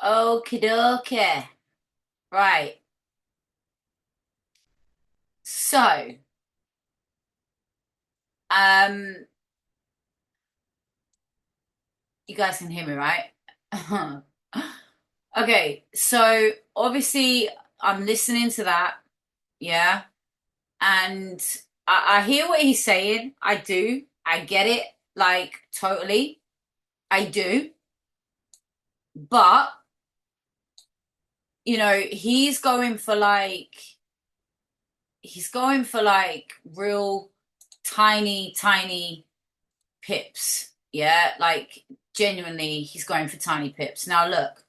Okie dokie. Right. So, um, you guys can hear me, right? Okay, so obviously I'm listening to that, yeah, and I hear what he's saying. I do. I get it, like totally. I do. But, he's going for like real tiny, tiny pips. Yeah, like genuinely, he's going for tiny pips. Now, look,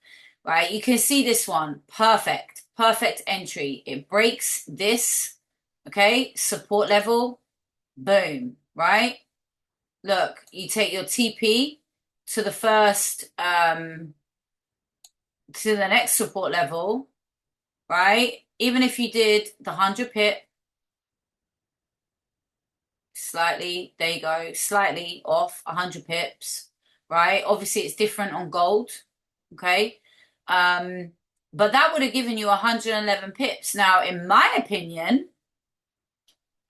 right, you can see this one. Perfect, perfect entry. It breaks this, okay, support level. Boom, right? Look, you take your TP to the first, to the next support level, right? Even if you did the 100 pip, slightly, there you go, slightly off 100 pips, right? Obviously, it's different on gold, okay? Um, but that would have given you 111 pips. Now, in my opinion,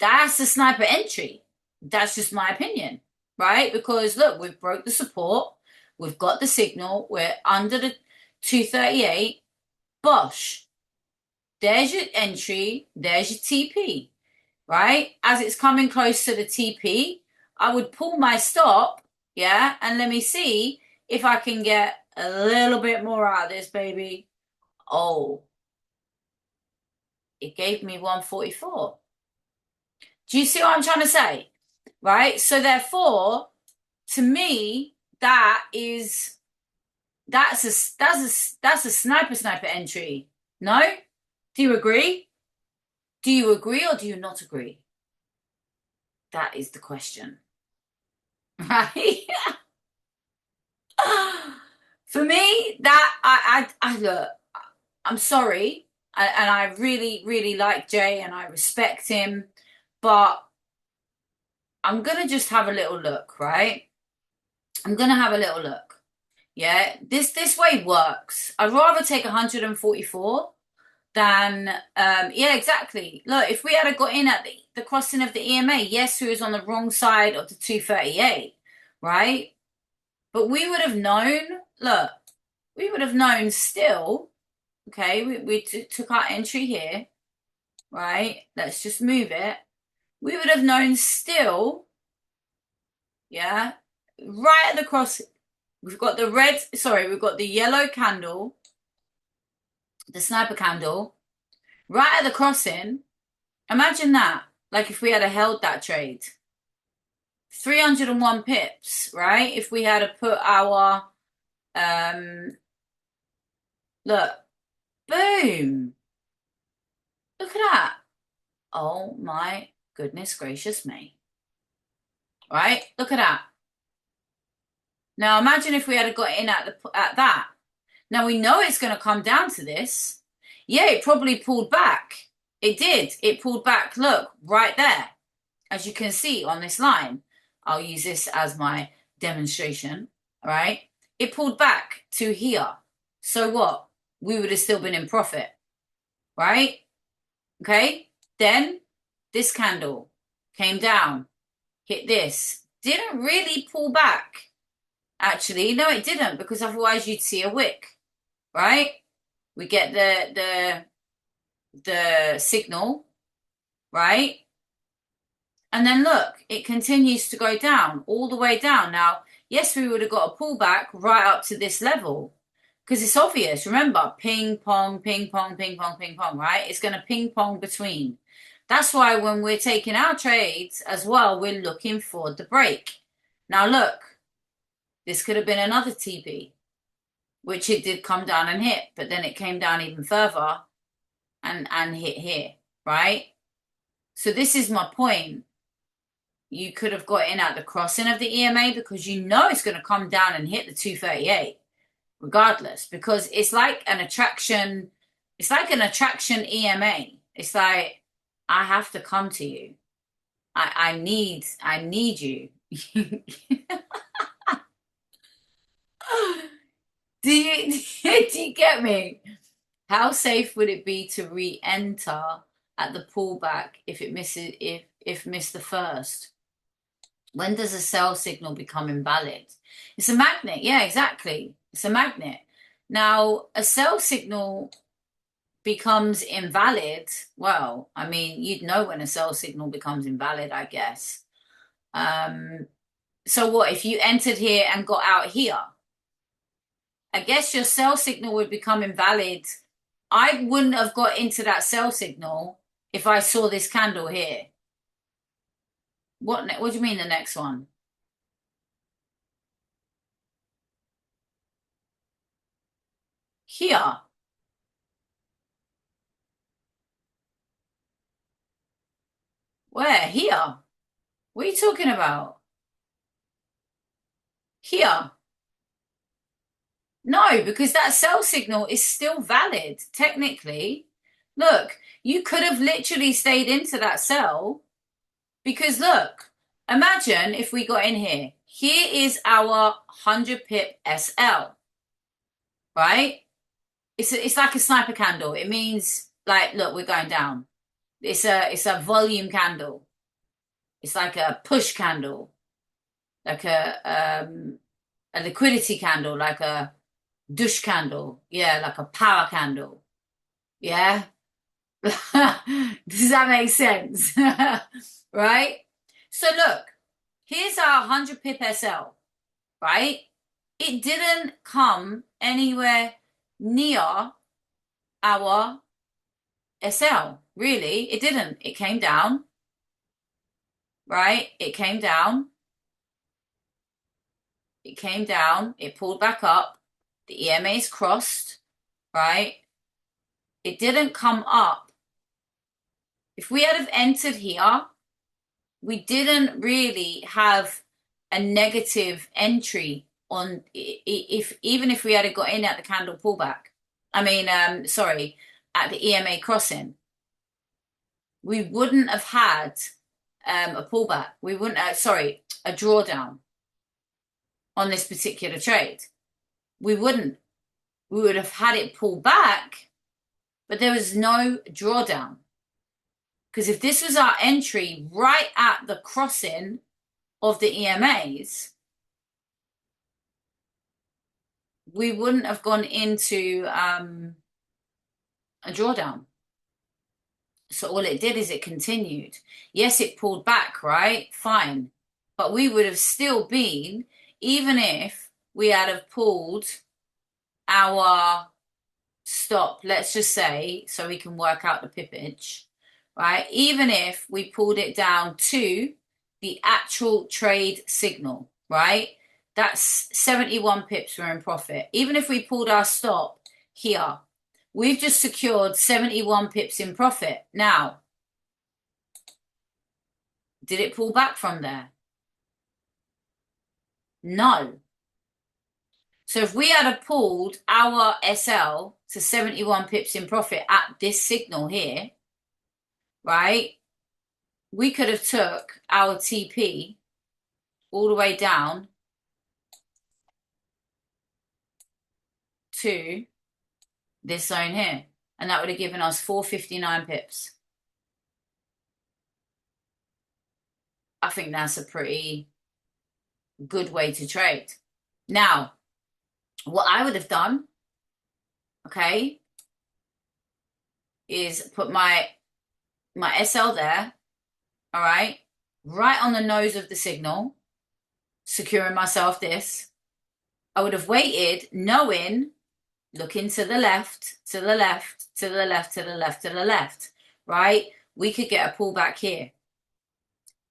that's a sniper entry. That's just my opinion, right? Because look, we've broke the support, we've got the signal, we're under the 238. Bosh. There's your entry, there's your TP, right? As it's coming close to the TP, I would pull my stop, yeah, and let me see if I can get a little bit more out of this, baby. Oh, it gave me 144. Do you see what I'm trying to say? Right? So therefore, to me, that's a sniper entry. No? Do you agree? Do you agree or do you not agree? That is the question. Right? For me, that I look, I'm sorry, and I really, really like Jay and I respect him, but I'm gonna just have a little look, right? I'm gonna have a little look. Yeah, this way works. I'd rather take 144 than yeah, exactly. Look, if we had got in at the crossing of the EMA, yes, we was on the wrong side of the 238, right? But we would have known, look, we would have known still, okay, we took our entry here, right? Let's just move it. We would have known still, yeah, right at the cross. We've got the red, sorry, we've got the yellow candle, the sniper candle, right at the crossing. Imagine that, like if we had held that trade. 301 pips, right? If we had put our, um, look, boom. Look at that. Oh my goodness gracious me. Right? Look at that. Now imagine if we had got in at that. Now we know it's going to come down to this. Yeah, it probably pulled back. It did. It pulled back. Look, right there. As you can see on this line. I'll use this as my demonstration. Right? It pulled back to here. So what? We would have still been in profit. Right? Okay? Then this candle came down, hit this. Didn't really pull back. Actually, no, it didn't, because otherwise you'd see a wick, right? We get the signal, right? And then look, it continues to go down, all the way down. Now, yes, we would have got a pullback right up to this level. Because it's obvious. Remember, ping pong, ping pong, ping pong, ping pong, right? It's going to ping pong between. That's why when we're taking our trades as well, we're looking for the break. Now, look, this could have been another TP, which it did come down and hit, but then it came down even further and hit here, right? So this is my point. You could have got in at the crossing of the EMA because you know it's going to come down and hit the 238 regardless, because it's like an attraction. It's like an attraction EMA. It's like, I have to come to you. I need you. Do you Do you get me? How safe would it be to re-enter at the pullback if it misses if missed the first? When does a sell signal become invalid? It's a magnet. Yeah, exactly. It's a magnet. Now, a sell signal becomes invalid. Well, I mean, you'd know when a sell signal becomes invalid, I guess. So what if you entered here and got out here? I guess your sell signal would become invalid. I wouldn't have got into that sell signal if I saw this candle here. What do you mean the next one? Here. Where? Here. What are you talking about? Here. No, because that sell signal is still valid, technically. Look, you could have literally stayed into that sell because look, imagine if we got in here. Here is our 100 pip SL, right? It's like a sniper candle. It means like, look, we're going down. It's a volume candle. It's like a push candle, like a liquidity candle, like a douche candle. Yeah, like a power candle. Yeah. Does that make sense? Right? So look, here's our 100 pip SL, right? It didn't come anywhere near our SL, really. It didn't. It came down, right? It came down. It came down. It pulled back up. The EMA's crossed, right? It didn't come up. If we had have entered here, we didn't really have a negative entry on if even if we had got in at the candle pullback. I mean, sorry, at the EMA crossing, we wouldn't have had a pullback. We wouldn't, sorry, a drawdown on this particular trade. We wouldn't. We would have had it pull back, but there was no drawdown. Because if this was our entry right at the crossing of the EMAs, we wouldn't have gone into a drawdown. So all it did is it continued. Yes, it pulled back, right? Fine. But we would have still been, even if we had have pulled our stop, let's just say, so we can work out the pippage, right? Even if we pulled it down to the actual trade signal, right? That's 71 pips we're in profit. Even if we pulled our stop here, we've just secured 71 pips in profit. Now, did it pull back from there? No. So if we had pulled our SL to 71 pips in profit at this signal here, right, we could have took our TP all the way down to this zone here. And that would have given us 459 pips. I think that's a pretty good way to trade. Now, what I would have done, okay, is put my SL there, all right on the nose of the signal, securing myself this. I would have waited, knowing, looking to the left, to the left, to the left, to the left, to the left, right? We could get a pullback here.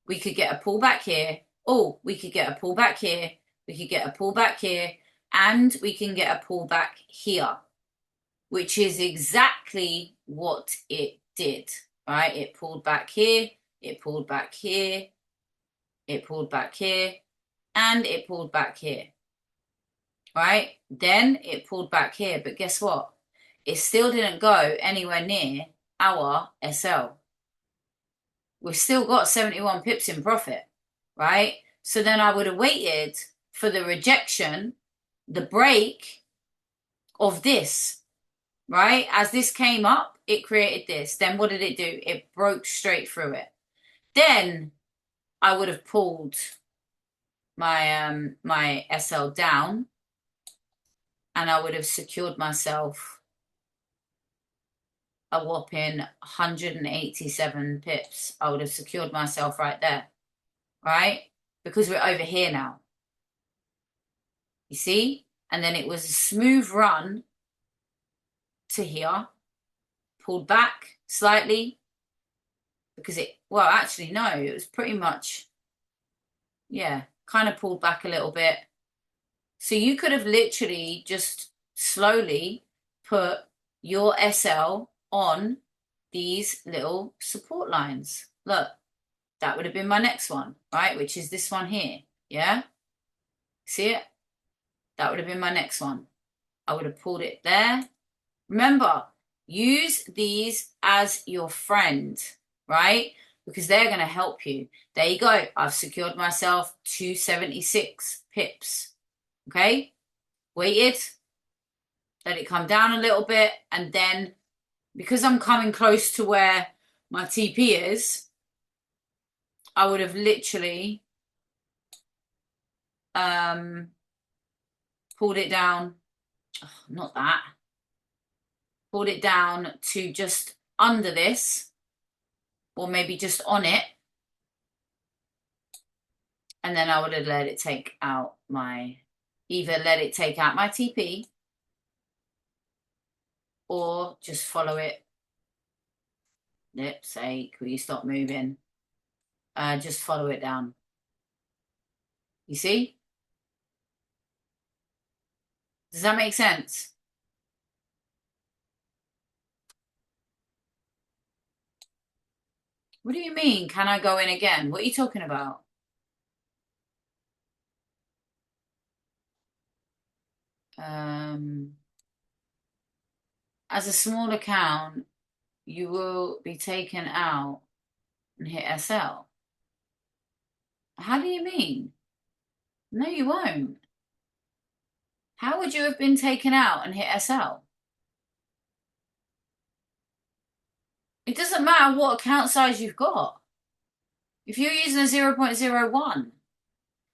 We could get a pullback here. Oh, we could get a pullback here. We could get a pullback here. And we can get a pullback here, which is exactly what it did, right? It pulled back here. It pulled back here. It pulled back here. And it pulled back here. Right? Then it pulled back here. But guess what? It still didn't go anywhere near our SL. We've still got 71 pips in profit, right? So then I would have waited for the rejection, the break of this, right? As this came up, it created this. Then what did it do? It broke straight through it. Then I would have pulled my SL down, and I would have secured myself a whopping 187 pips. I would have secured myself right there, right? Because we're over here now. You see? And then it was a smooth run to here, pulled back slightly, because well, actually, no, it was pretty much, yeah, kind of pulled back a little bit. So you could have literally just slowly put your SL on these little support lines. Look, that would have been my next one, right? Which is this one here. Yeah? See it? That would have been my next one. I would have pulled it there. Remember, use these as your friend, right? Because they're going to help you. There you go. I've secured myself 276 pips. Okay? Waited. Let it come down a little bit. And then, because I'm coming close to where my TP is, I would have literally pulled it down. Oh, not that. Pulled it down to just under this, or maybe just on it. And then I would have let it take out either let it take out my TP, or just follow it. Say, will you stop moving? Just follow it down. You see? Does that make sense? What do you mean? Can I go in again? What are you talking about? As a small account, you will be taken out and hit SL. How do you mean? No, you won't. How would you have been taken out and hit SL? It doesn't matter what account size you've got. If you're using a 0.01,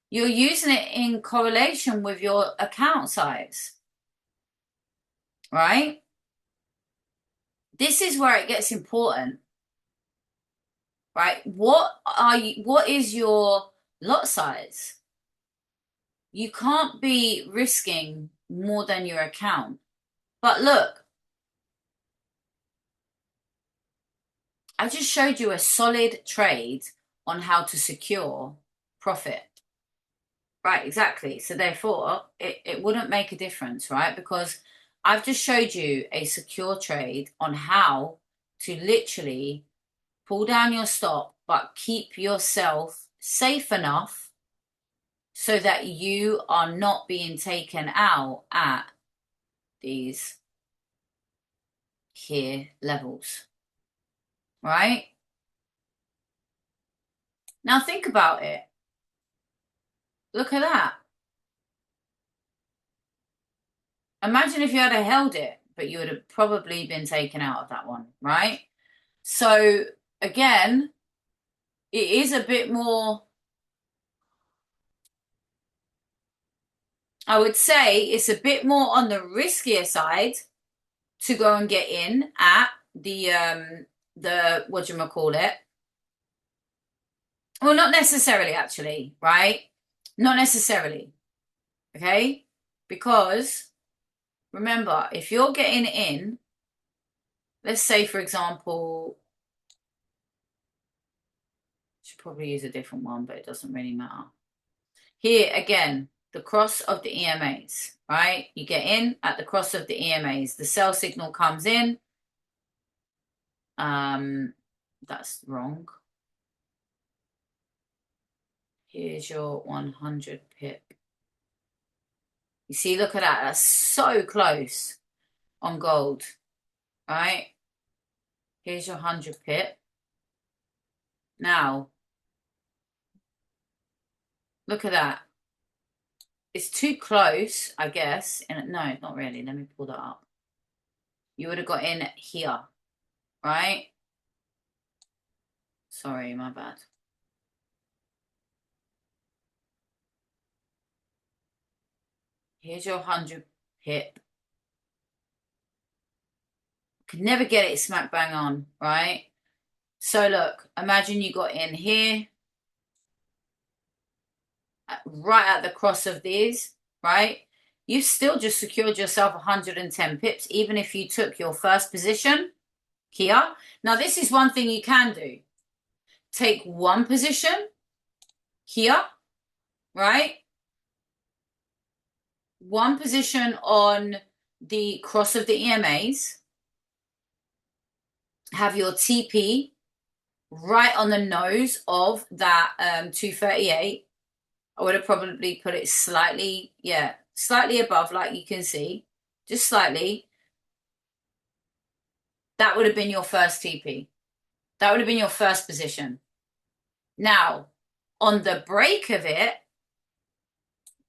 you're using it in correlation with your account size, right? This is where it gets important, right? What is your lot size? You can't be risking more than your account. But look, I just showed you a solid trade on how to secure profit. Right, exactly. So therefore, it wouldn't make a difference, right? Because I've just showed you a secure trade on how to literally pull down your stop, but keep yourself safe enough so that you are not being taken out at these here levels, right? Now think about it. Look at that. Imagine if you had held it, but you would have probably been taken out of that one, right? So again, it is a bit more, I would say it's a bit more on the riskier side to go and get in at the whatchamacallit. Well, not necessarily actually, right? Not necessarily. Okay? Because remember, if you're getting in, let's say for example, I should probably use a different one, but it doesn't really matter. Here again, the cross of the EMAs, right? You get in at the cross of the EMAs. The sell signal comes in. That's wrong. Here's your 100 pip. You see, look at that. That's so close on gold, right? Here's your 100 pip. Now, look at that. it's too close, I guess. And no, not really. Let me pull that up. You would have got in here, right? Sorry, my bad. Here's your 100 pip. Could never get it smack bang on, right? So look, imagine you got in here, right at the cross of these, right? You've still just secured yourself 110 pips, even if you took your first position here. Now, this is one thing you can do. Take one position here, right? One position on the cross of the EMAs. Have your TP right on the nose of that 238. I would have probably put it slightly, yeah, slightly above, like you can see, just slightly. That would have been your first TP. That would have been your first position. Now, on the break of it,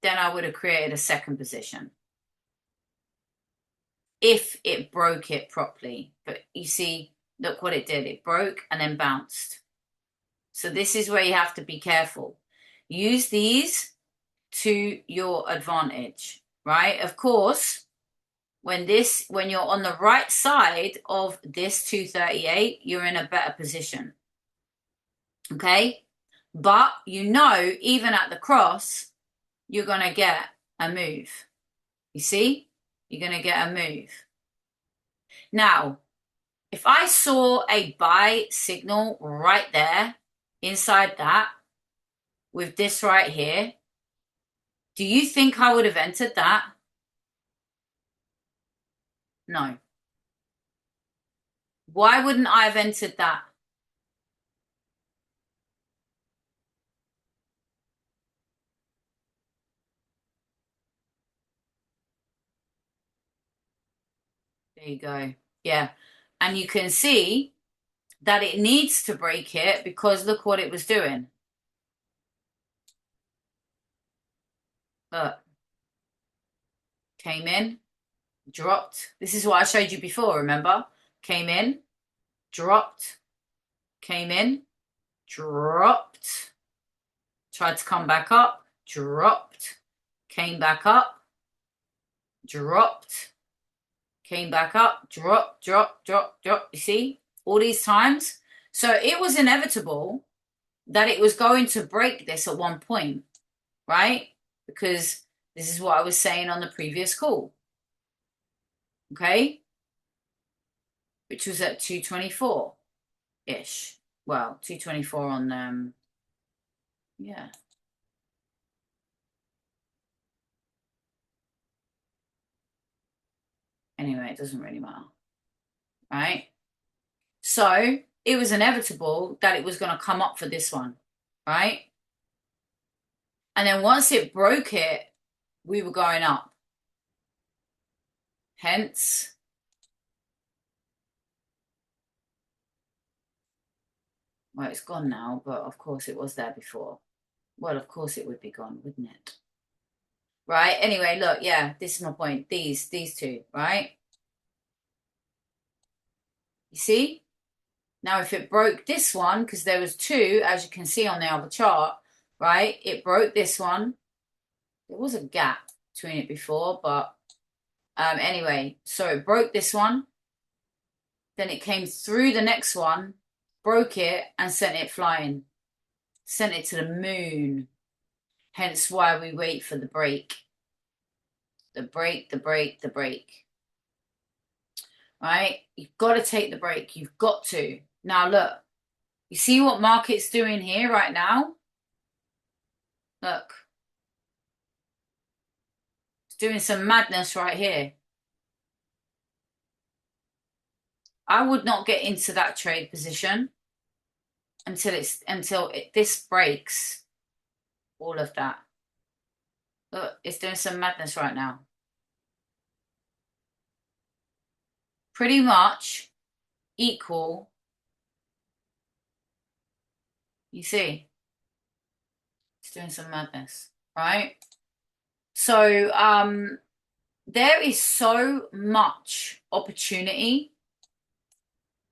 then I would have created a second position if it broke it properly. But you see, look what it did. It broke and then bounced. So this is where you have to be careful. Use these to your advantage, right? Of course, when you're on the right side of this 238, you're in a better position. Okay? But you know, even at the cross, you're going to get a move. You see? You're going to get a move. Now, if I saw a buy signal right there, inside that, with this right here, do you think I would have entered that? No. Why wouldn't I have entered that? There you go. Yeah. And you can see that it needs to break it because look what it was doing. Look. Came in, dropped. This is what I showed you before, remember? Came in, dropped, came in, dropped, tried to come back up, dropped, came back up, dropped, came back up, drop, drop, drop, drop. You see? All these times. So it was inevitable that it was going to break this at one point, right? Because this is what I was saying on the previous call. Okay? Which was at 224-ish. Well, 224 on, yeah. Anyway, it doesn't really matter, right? So it was inevitable that it was going to come up for this one, right? And then once it broke it, we were going up. Hence, well, it's gone now, but of course it was there before. Well, of course it would be gone, wouldn't it? Right? Anyway, look, yeah, this is my point. These two, right? You see? Now, if it broke this one, because there was two, as you can see on the other chart, right? It broke this one. There was a gap between it before, but anyway, so it broke this one. Then it came through the next one, broke it, and sent it flying. Sent it to the moon. Hence why we wait for the break. The break, the break, the break. Right? You've got to take the break. You've got to. Now, look. You see what market's doing here right now? Look. It's doing some madness right here. I would not get into that trade position until this breaks all of that. Look, it's doing some madness right now. Pretty much equal. You see? It's doing some madness, right? So there is so much opportunity,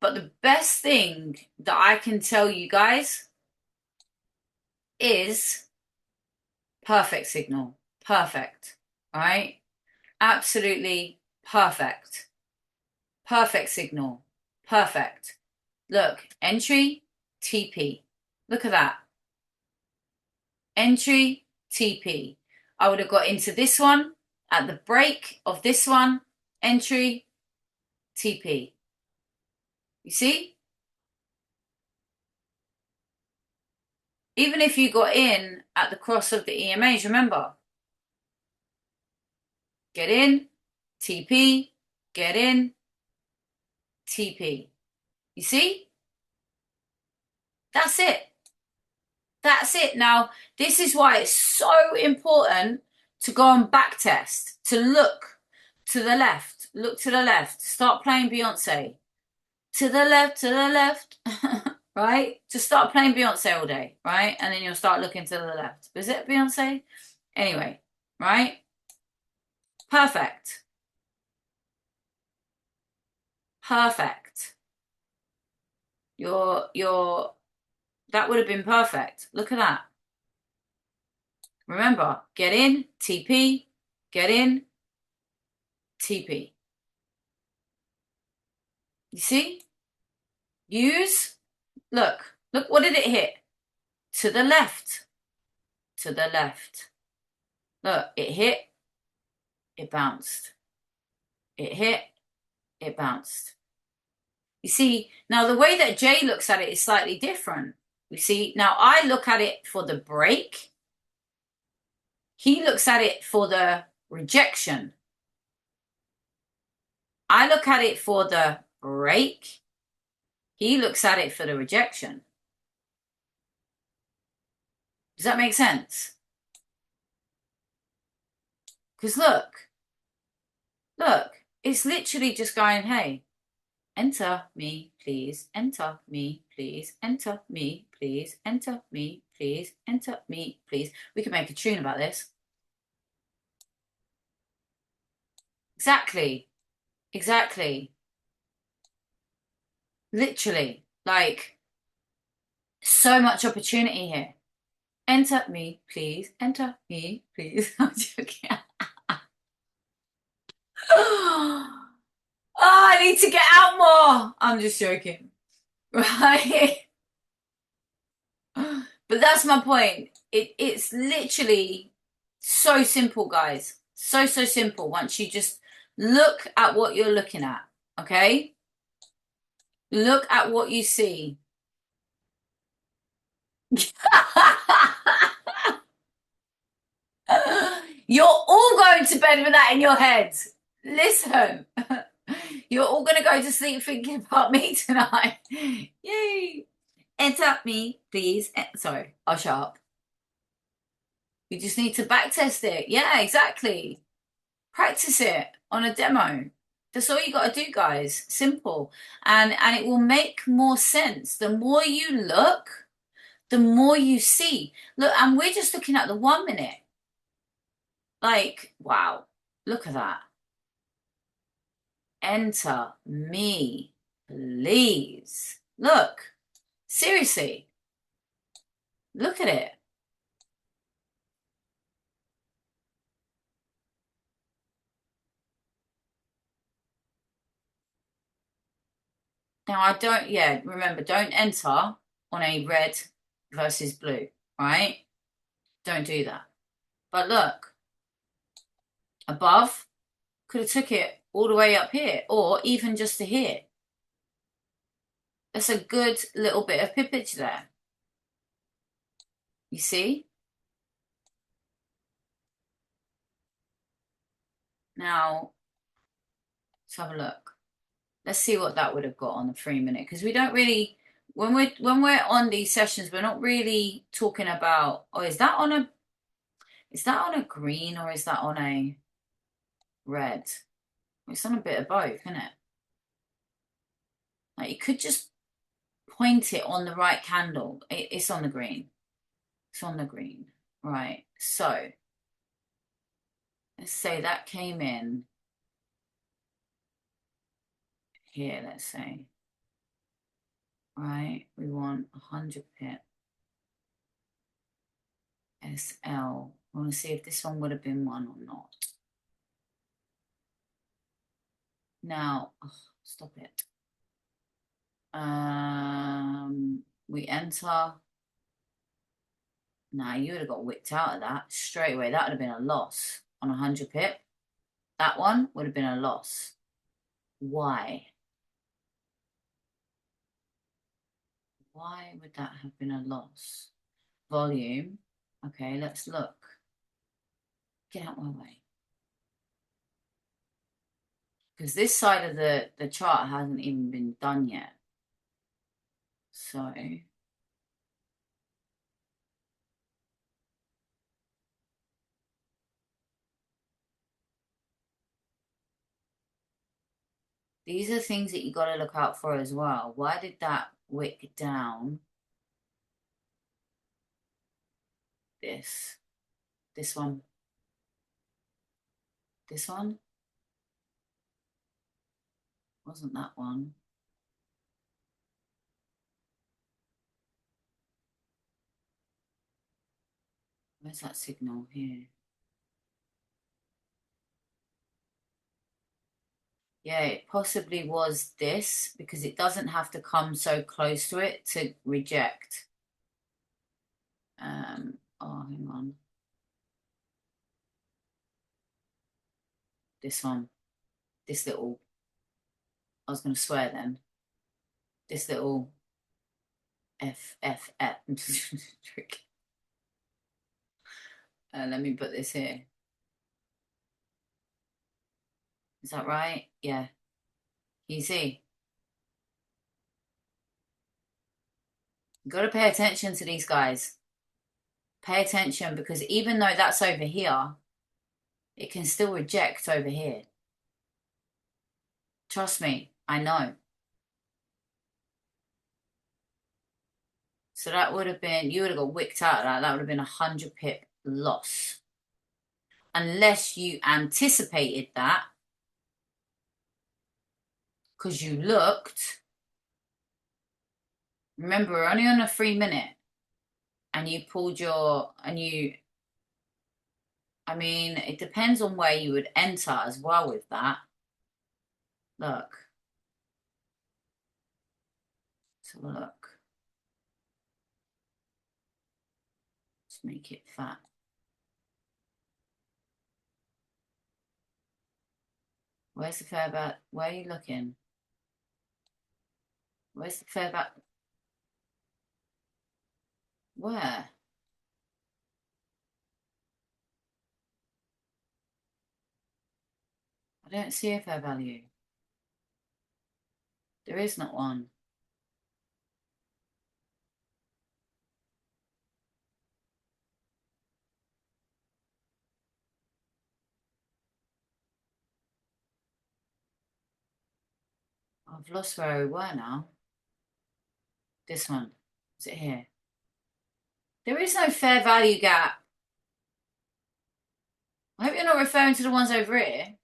but the best thing that I can tell you guys is perfect signal. Perfect. All right? Absolutely perfect. Perfect signal. Perfect. Look, entry, TP. Look at that. Entry, TP. I would have got into this one at the break of this one. Entry, TP. You see? Even if you got in at the cross of the EMAs, remember, get in, TP, get in, TP. You see? That's it. That's it. Now, this is why it's so important to go and back test, to look to the left, look to the left, start playing Beyonce. To the left, right? Just start playing Beyonce all day, right? And then you'll start looking to the left. Was it Beyonce? Anyway, right? Perfect. Perfect. That would have been perfect. Look at that. Remember, get in, TP, get in, TP. You see? Use, look, what did it hit? To the left, to the left. Look, it hit, it bounced. It hit, it bounced. You see, now the way that Jay looks at it is slightly different. You see, now I look at it for the break. He looks at it for the rejection. I look at it for the break. He looks at it for the rejection. Does that make sense? Because look, it's literally just going, hey, enter me, please, enter me, please, enter me, please, enter me, please, enter me, please. We could make a tune about this. Exactly. Exactly. Literally. Like, so much opportunity here. Enter me, please. Enter me, please. I'm joking. Oh, I need to get out more. I'm just joking. Right? But that's my point. It's literally so simple, guys. So, so simple. Once you just look at what you're looking at, okay? Look at what you see. You're all going to bed with that in your head. Listen, you're all going to go to sleep thinking about me tonight. Yay. Enter me, please. Sorry, I'll shut up. You just need to backtest it. Yeah, exactly. Practice it on a demo. That's all you got to do, guys. Simple. And it will make more sense. The more you look, the more you see. Look, and we're just looking at the 1 minute. Like, wow, look at that. Enter me, please. Look, seriously, look at it. Now, remember, don't enter on a red versus blue, right? Don't do that. But look, above, could have took it all the way up here, or even just to here. That's a good little bit of pippage there. You see? Now, let's have a look. Let's see what that would have got on the 3 minute, because we don't really, when we're on these sessions, we're not really talking about, oh, is that on a green or is that on a red? It's on a bit of both, isn't it? Like, you could just point it on the right candle. It's on the green. It's on the green. Right. So let's say that came in here, let's say, right? We want 100 pip. SL. I want to see if this one would have been one or not. Now, oh, stop it. We enter. Nah, you would have got whipped out of that straight away. That would have been a loss on 100 pip. That one would have been a loss. Why? Why would that have been a loss? Volume. Okay, let's look. Get out my way. Because this side of the chart hasn't even been done yet. So these are things that you got to look out for as well. Why did that wick down? This one, this one wasn't that one. Where's that signal here? Yeah, it possibly was this because it doesn't have to come so close to it to reject. Oh, hang on. This one, this little, I was going to swear then. This little F trick. Let me put this here. Is that right? Yeah. You see? You've got to pay attention to these guys. Pay attention because even though that's over here, it can still reject over here. Trust me, I know. So that would have been, you would have got wicked out of that. That would have been 100 pip loss. Unless you anticipated that because you looked. Remember, we're only on a 3 minute and you pulled your, and you, I mean, it depends on where you would enter as well with that. Look. Let's have a look. Let's make it fat. Where's the fair value? Where are you looking? Where's the fair value? Where? I don't see a fair value. There is not one. I've lost where we were now. This one. Is it here? There is no fair value gap. I hope you're not referring to the ones over here.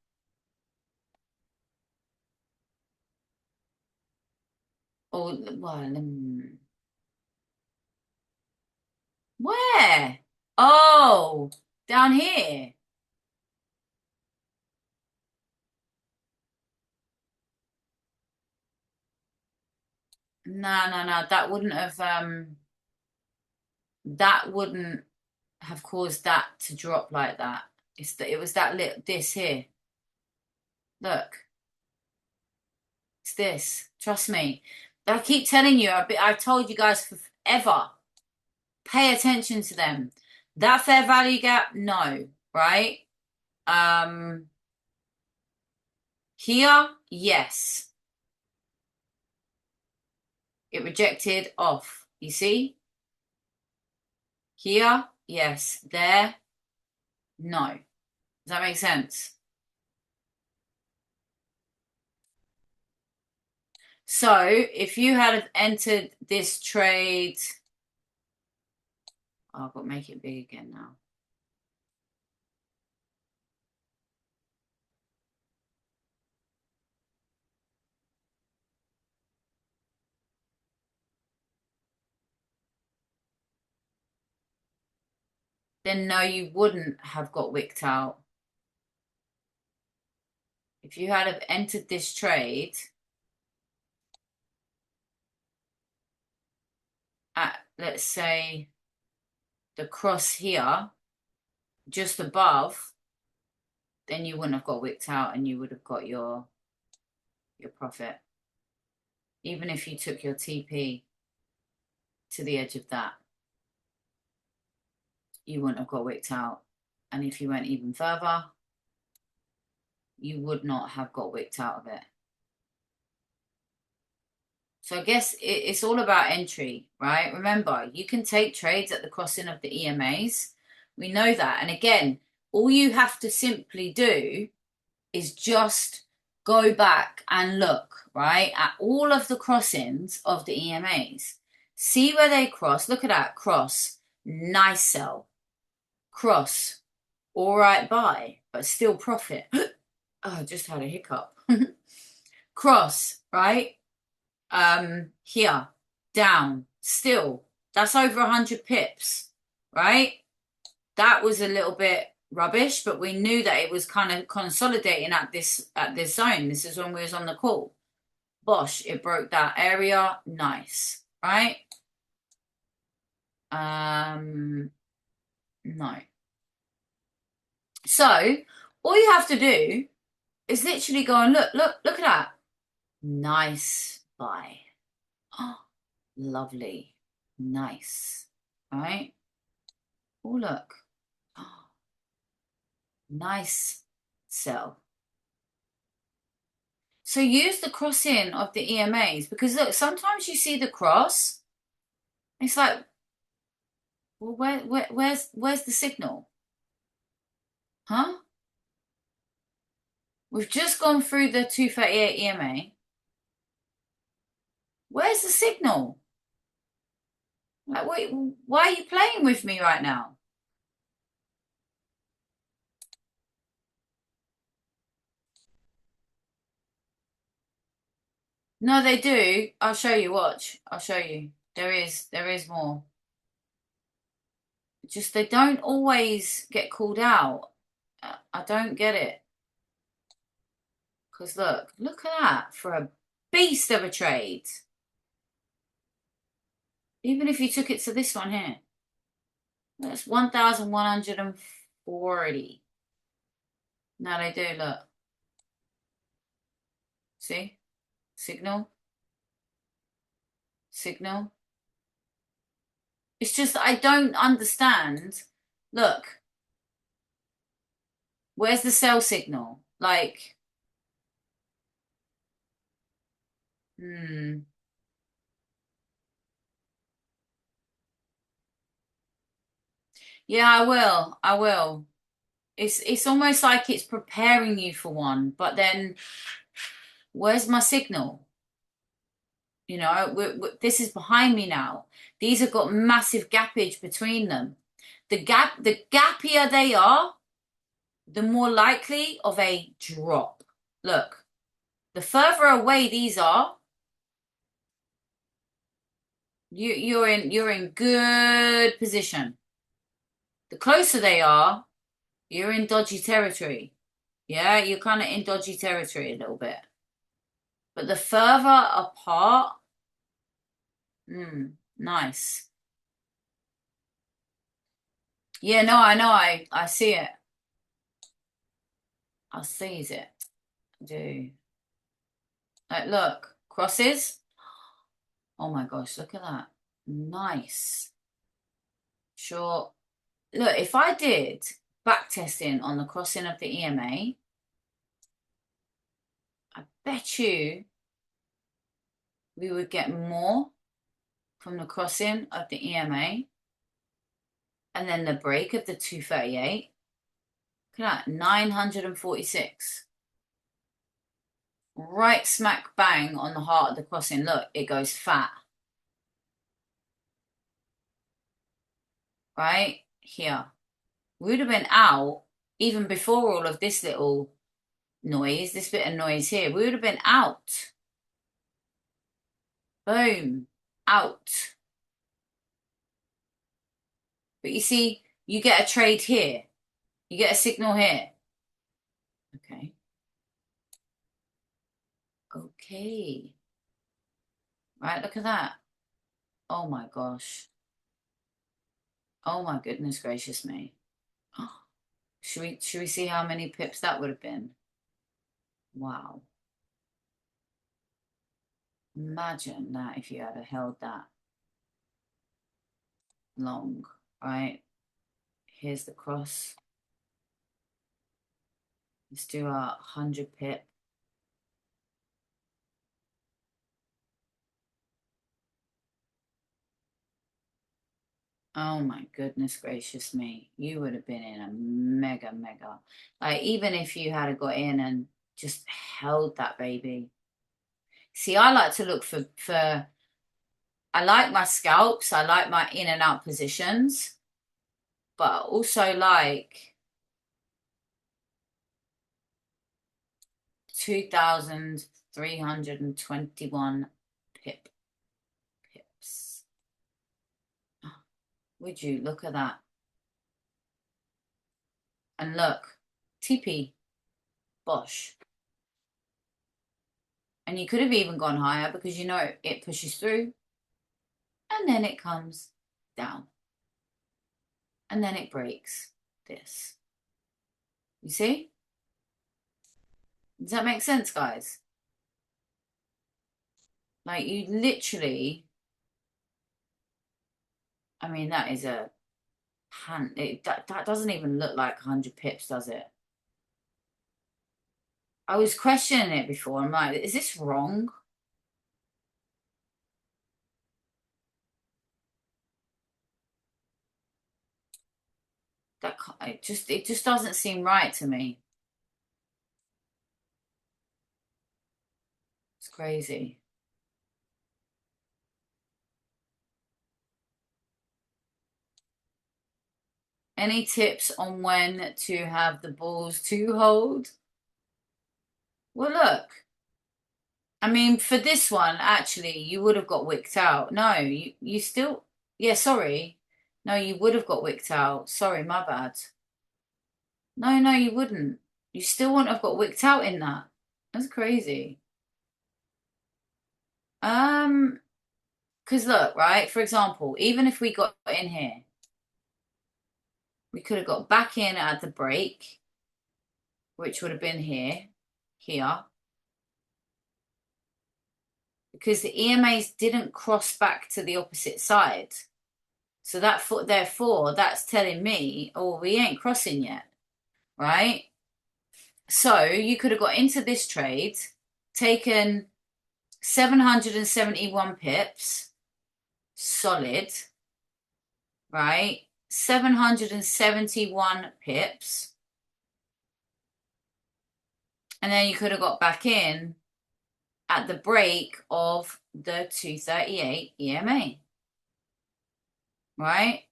Or, well, where? Oh, down here. No, no, no. That wouldn't have caused that to drop like that. It was that little this here. Look, it's this. Trust me. I keep telling you. I've told you guys for forever. Pay attention to them. That fair value gap, no, right? Um, Here, yes. It rejected off. You see? Here, yes. There, no. Does that make sense? So if you had entered this trade, oh, I've got to make it big again now. then no, you wouldn't have got wicked out. If you had have entered this trade at, let's say, the cross here, just above, then you wouldn't have got wicked out and you would have got your profit. Even if you took your TP to the edge of that, you wouldn't have got wicked out. And if you went even further, you would not have got wicked out of it. So I guess it's all about entry, right? Remember, you can take trades at the crossing of the EMAs. We know that. And again, all you have to simply do is just go back and look, right, at all of the crossings of the EMAs. See where they cross. Look at that. Cross. Nice sell. Cross. All right buy, but still profit. Oh, I just had a hiccup. Cross, right? Here, down, still. That's over 100 pips, right? That was a little bit rubbish, but we knew that it was kind of consolidating at this zone. This is when we was on the call. Bosh, it broke that area. Nice, right? No. So all you have to do is literally go and look at that. Nice buy. Oh, lovely. Nice. Right? Oh, look. Oh, nice sell. So use the crossing of the EMAs because look, sometimes you see the cross. It's like, well, where's the signal? Huh? We've just gone through the 238 EMA. Where's the signal? Like, wait, why are you playing with me right now? No, they do. I'll show you. Watch. I'll show you. There is more. Just they don't always get called out. I don't get it. Because look at that for a beast of a trade. Even if you took it to this one here, that's 1,140. Now they do, look. See? Signal. Signal. It's just I don't understand. Look. Where's the sell signal? Like, Yeah, I will. I will. It's almost like it's preparing you for one, but then where's my signal? You know, this is behind me now. These have got massive gappage between them. The gappier they are, the more likely of a drop. Look, the further away these are, you're in good position. The closer they are, you're in dodgy territory. Yeah, you're kind of in dodgy territory a little bit. But the further apart, nice. Yeah, no, I know. I see it. I seize it. I do. Like, look, crosses. Oh my gosh, look at that. Nice. Sure. Look, if I did back testing on the crossing of the EMA, I bet you we would get more from the crossing of the EMA and then the break of the 238. Look at that, 946. Right smack bang on the heart of the crossing. Look, it goes fat. Right here. We would have been out even before all of this little noise, this bit of noise here. We would have been out. Boom. Out. But you see, you get a trade here. You get a signal here. Okay. Okay. Right, look at that. Oh my gosh. Oh my goodness gracious me. Should we see how many pips that would have been? Wow. Imagine that if you had held that long, right? Here's the cross. Let's do 100 pip. Oh my goodness gracious me. You would have been in a mega, mega. Like, even if you had got in and just held that baby. See, I like to look for I like my scalps, I like my in and out positions, but I also like 2,321 pips. Would you look at that? And look, TP, Bosh. And you could have even gone higher because you know it pushes through and then it comes down and then it breaks this. You see? Does that make sense, guys? Like, you literally, I mean, that is a hand. That doesn't even look like 100 pips, does it? I was questioning it before. I'm like, is this wrong? It just doesn't seem right to me. It's crazy. Any tips on when to have the balls to hold? Well, look. I mean, for this one, actually, you would have got wicked out. No, you still, yeah, sorry. No, you would have got wicked out. Sorry, my bad. No, no, you wouldn't. You still wouldn't have got wicked out in that. That's crazy. Um, because look, right, for example, even if we got in here, we could have got back in at the break, which would have been here, because the EMAs didn't cross back to the opposite side. So therefore, that's telling me, oh, we ain't crossing yet, right? So you could have got into this trade, taken 771 pips, solid, right? 771 pips. And then you could have got back in at the break of the 238 EMA, right?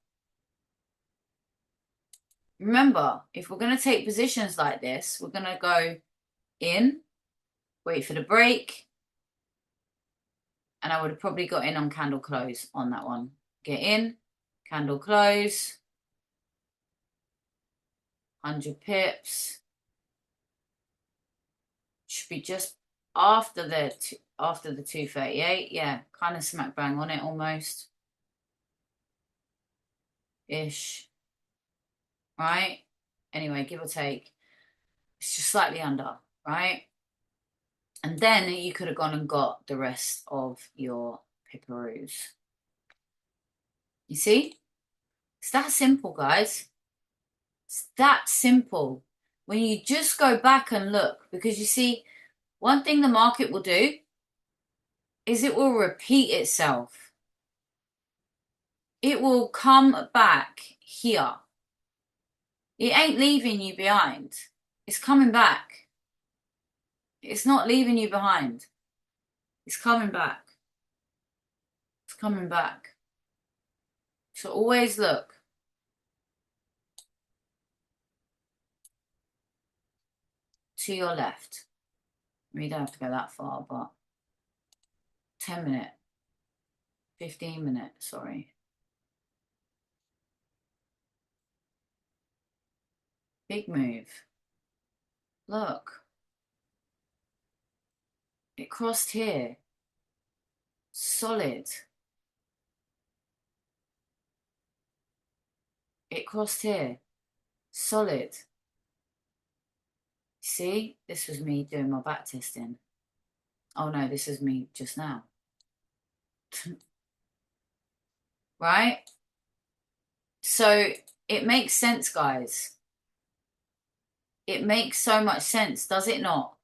Remember, if we're going to take positions like this, we're going to go in, wait for the break, and I would have probably got in on candle close on that one. Get in, candle close, 100 pips. Should be just after the 238. Yeah, kind of smack bang on it almost. Ish. Right? Anyway, give or take. It's just slightly under, right? And then you could have gone and got the rest of your pipperoos. You see? It's that simple, guys. It's that simple. When you just go back and look, because you see, one thing the market will do is it will repeat itself. It will come back here. It ain't leaving you behind. It's coming back. It's not leaving you behind. It's coming back. It's coming back. So always look to your left. We don't have to go that far, but 10 minute, 15 minute, sorry. Big move. Look. It crossed here. Solid. It crossed here. Solid. See? This was me doing my back testing. Oh no, this is me just now. Right? So it makes sense, guys. It makes so much sense, does it not?